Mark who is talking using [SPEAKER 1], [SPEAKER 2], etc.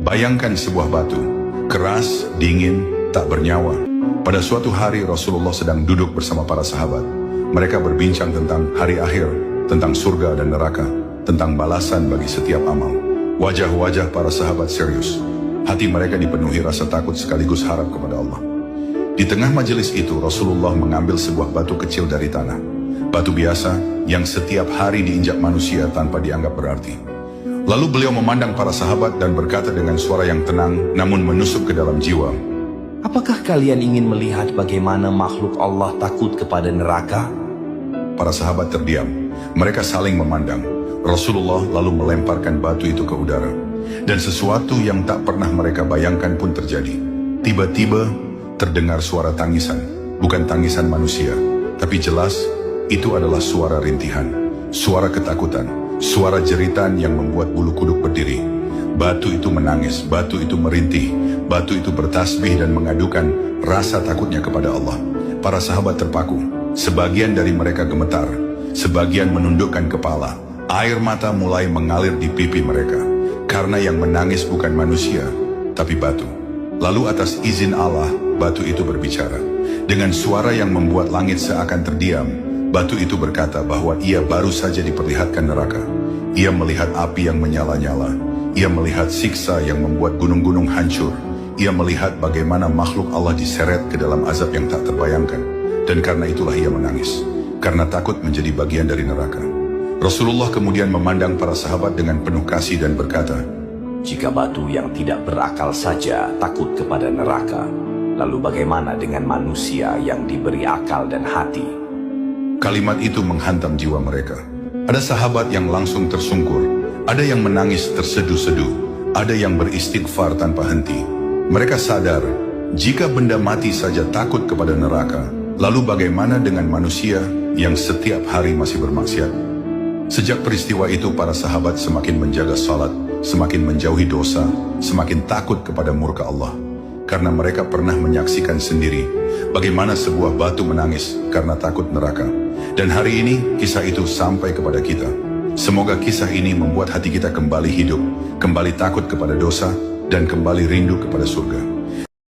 [SPEAKER 1] Bayangkan sebuah batu, keras, dingin, tak bernyawa. Pada suatu hari Rasulullah sedang duduk bersama para sahabat. Mereka berbincang tentang hari akhir, tentang surga dan neraka, tentang balasan bagi setiap amal. Wajah-wajah para sahabat serius. Hati mereka dipenuhi rasa takut sekaligus harap kepada Allah. Di tengah majelis itu Rasulullah mengambil sebuah batu kecil dari tanah. Batu biasa yang setiap hari diinjak manusia tanpa dianggap berarti. Lalu beliau memandang para sahabat dan berkata dengan suara yang tenang namun menusuk ke dalam jiwa.
[SPEAKER 2] Apakah kalian ingin melihat bagaimana makhluk Allah takut kepada neraka?
[SPEAKER 1] Para sahabat terdiam. Mereka saling memandang. Rasulullah lalu melemparkan batu itu ke udara. Dan sesuatu yang tak pernah mereka bayangkan pun terjadi. Tiba-tiba terdengar suara tangisan. Bukan tangisan manusia, tapi jelas itu adalah suara rintihan. Suara ketakutan. Suara jeritan yang membuat bulu kuduk berdiri. Batu itu menangis, batu itu merintih, batu itu bertasbih dan mengadukan rasa takutnya kepada Allah. Para sahabat terpaku. Sebagian dari mereka gemetar, sebagian menundukkan kepala. Air mata mulai mengalir di pipi mereka. Karena yang menangis bukan manusia, tapi batu. Lalu atas izin Allah, batu itu berbicara. Dengan suara yang membuat langit seakan terdiam, batu itu berkata bahwa ia baru saja diperlihatkan neraka. Ia melihat api yang menyala-nyala. Ia melihat siksa yang membuat gunung-gunung hancur. Ia melihat bagaimana makhluk Allah diseret ke dalam azab yang tak terbayangkan. Dan karena itulah ia menangis. Karena takut menjadi bagian dari neraka. Rasulullah kemudian memandang para sahabat dengan penuh kasih dan berkata,
[SPEAKER 2] Jika batu yang tidak berakal saja takut kepada neraka, lalu bagaimana dengan manusia yang diberi akal dan hati?
[SPEAKER 1] Kalimat itu menghantam jiwa mereka. Ada sahabat yang langsung tersungkur, ada yang menangis terseduh-seduh, ada yang beristighfar tanpa henti. Mereka sadar, jika benda mati saja takut kepada neraka, lalu bagaimana dengan manusia yang setiap hari masih bermaksiat? Sejak peristiwa itu para sahabat semakin menjaga salat, semakin menjauhi dosa, semakin takut kepada murka Allah. Karena mereka pernah menyaksikan sendiri bagaimana sebuah batu menangis karena takut neraka. Dan hari ini kisah itu sampai kepada kita. Semoga kisah ini membuat hati kita kembali hidup, kembali takut kepada dosa, dan kembali rindu kepada surga.